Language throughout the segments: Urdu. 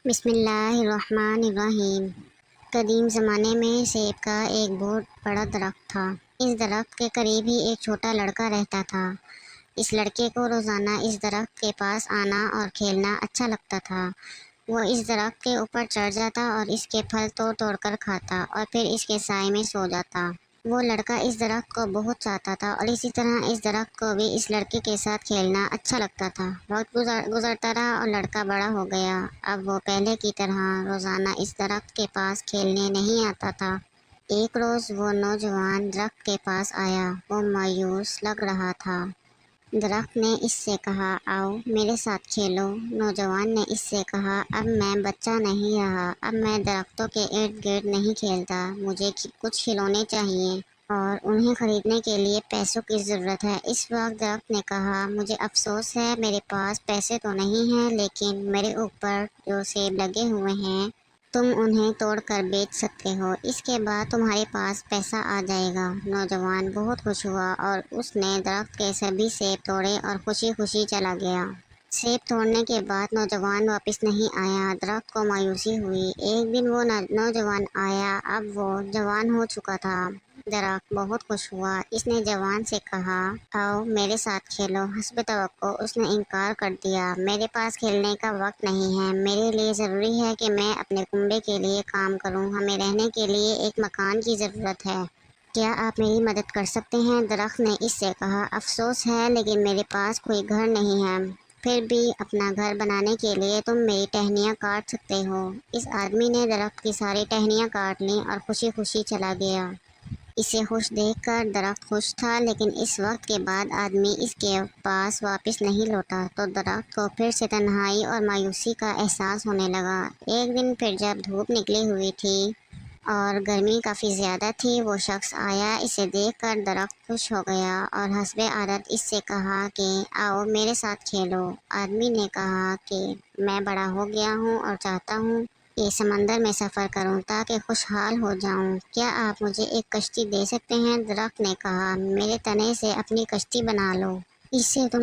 بسم اللہ الرحمن الرحیم۔ قدیم زمانے میں سیب کا ایک بہت بڑا درخت تھا۔ اس درخت کے قریب ہی ایک چھوٹا لڑکا رہتا تھا۔ اس لڑکے کو روزانہ اس درخت کے پاس آنا اور کھیلنا اچھا لگتا تھا۔ وہ اس درخت کے اوپر چڑھ جاتا اور اس کے پھل توڑ توڑ کر کھاتا اور پھر اس کے سائے میں سو جاتا۔ وہ لڑکا اس درخت کو بہت چاہتا تھا اور اسی طرح اس درخت کو بھی اس لڑکے کے ساتھ کھیلنا اچھا لگتا تھا۔ وقت گزرتا رہا اور لڑکا بڑا ہو گیا۔ اب وہ پہلے کی طرح روزانہ اس درخت کے پاس کھیلنے نہیں آتا تھا۔ ایک روز وہ نوجوان درخت کے پاس آیا۔ وہ مایوس لگ رہا تھا۔ درخت نے اس سے کہا، آؤ میرے ساتھ کھیلو۔ نوجوان نے اس سے کہا، اب میں بچہ نہیں رہا، اب میں درختوں کے ارد گرد نہیں کھیلتا، مجھے کچھ کھلونے چاہیے اور انہیں خریدنے کے لیے پیسوں کی ضرورت ہے۔ اس وقت درخت نے کہا، مجھے افسوس ہے، میرے پاس پیسے تو نہیں ہیں، لیکن میرے اوپر جو سیب لگے ہوئے ہیں تم انہیں توڑ کر بیچ سکتے ہو، اس کے بعد تمہارے پاس پیسہ آ جائے گا۔ نوجوان بہت خوش ہوا اور اس نے درخت کے سبھی سیب توڑے اور خوشی خوشی چلا گیا۔ سیب توڑنے کے بعد نوجوان واپس نہیں آیا۔ درخت کو مایوسی ہوئی۔ ایک دن وہ نوجوان آیا۔ اب وہ جوان ہو چکا تھا۔ درخت بہت خوش ہوا۔ اس نے جوان سے کہا، آؤ میرے ساتھ کھیلو۔ حسب توقع اس نے انکار کر دیا۔ میرے پاس کھیلنے کا وقت نہیں ہے، میرے لیے ضروری ہے کہ میں اپنے کنبے کے لیے کام کروں، ہمیں رہنے کے لیے ایک مکان کی ضرورت ہے۔ کیا آپ میری مدد کر سکتے ہیں؟ درخت نے اس سے کہا، افسوس ہے لیکن میرے پاس کوئی گھر نہیں ہے، پھر بھی اپنا گھر بنانے کے لیے تم میری ٹہنیاں کاٹ سکتے ہو۔ اس آدمی نے درخت کی ساری ٹہنیاں کاٹ لیں اور خوشی خوشی چلا گیا۔ اسے خوش دیکھ کر درخت خوش تھا، لیکن اس وقت کے بعد آدمی اس کے پاس واپس نہیں لوٹا تو درخت کو پھر سے تنہائی اور مایوسی کا احساس ہونے لگا۔ ایک دن پھر جب دھوپ نکلی ہوئی تھی اور گرمی کافی زیادہ تھی، وہ شخص آیا۔ اسے دیکھ کر درخت خوش ہو گیا اور حسب عادت اس سے کہا کہ آؤ میرے ساتھ کھیلو۔ آدمی نے کہا کہ میں بڑا ہو گیا ہوں اور چاہتا ہوں کہ سمندر میں سفر کروں تاکہ خوشحال ہو جاؤں، کیا آپ مجھے ایک کشتی دے سکتے ہیں؟ درخت نے کہا، میرے تنے سے اپنی کشتی بنا لو، اس سے تم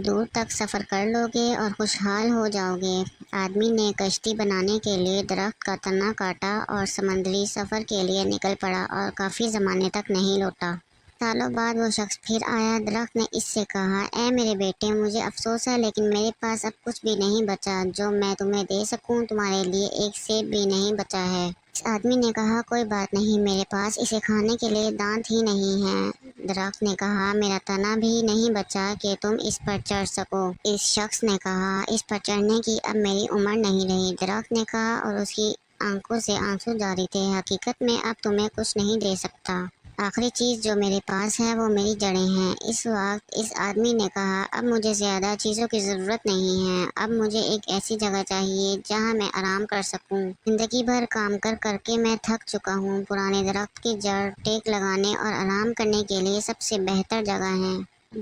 دور تک سفر کر لو گے اور خوشحال ہو جاؤ گے۔ آدمی نے کشتی بنانے کے لیے درخت کا تنا کاٹا اور سمندری سفر کے لیے نکل پڑا اور کافی زمانے تک نہیں لوٹا۔ سالوں بعد وہ شخص پھر آیا۔ درخت نے اس سے کہا، اے میرے بیٹے، مجھے افسوس ہے لیکن میرے پاس اب کچھ بھی نہیں بچا جو میں تمہیں دے سکوں، تمہارے لیے ایک سیب بھی نہیں بچا ہے۔ اس آدمی نے کہا، کوئی بات نہیں، میرے پاس اسے کھانے کے لیے دانت ہی نہیں ہیں۔ درخت نے کہا، میرا تنا بھی نہیں بچا کہ تم اس پر چڑھ سکو۔ اس شخص نے کہا، اس پر چڑھنے کی اب میری عمر نہیں رہی۔ درخت نے کہا اور اس کی آنکھوں سے آنسو جاری تھے، حقیقت میں اب تمہیں کچھ نہیں دے سکتا۔ آخری چیز جو میرے پاس ہے وہ میری جڑیں ہیں۔ اس وقت اس آدمی نے کہا، اب مجھے زیادہ چیزوں کی ضرورت نہیں ہے، اب مجھے ایک ایسی جگہ چاہیے جہاں میں آرام کر سکوں۔ زندگی بھر کام کر کر کے میں تھک چکا ہوں۔ پرانے درخت کی جڑ ٹیک لگانے اور آرام کرنے کے لیے سب سے بہتر جگہ ہے۔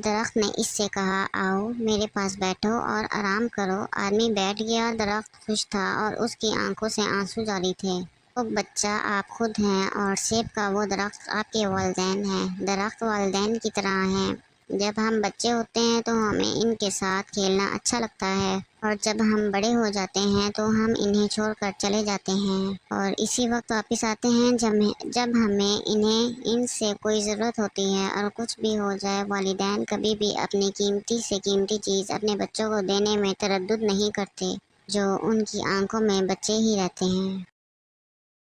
درخت نے اس سے کہا، آؤ میرے پاس بیٹھو اور آرام کرو۔ آدمی بیٹھ گیا۔ درخت خوش تھا اور اس کی آنکھوں سے آنسو جاری تھے۔ وہ بچہ آپ خود ہیں اور سیب کا وہ درخت آپ کے والدین ہیں۔ درخت والدین کی طرح ہیں۔ جب ہم بچے ہوتے ہیں تو ہمیں ان کے ساتھ کھیلنا اچھا لگتا ہے، اور جب ہم بڑے ہو جاتے ہیں تو ہم انہیں چھوڑ کر چلے جاتے ہیں اور اسی وقت واپس آتے ہیں جب ہمیں ان سے کوئی ضرورت ہوتی ہے۔ اور کچھ بھی ہو جائے، والدین کبھی بھی اپنی قیمتی سے قیمتی چیز اپنے بچوں کو دینے میں تردد نہیں کرتے، جو ان کی آنکھوں میں بچے ہی رہتے ہیں۔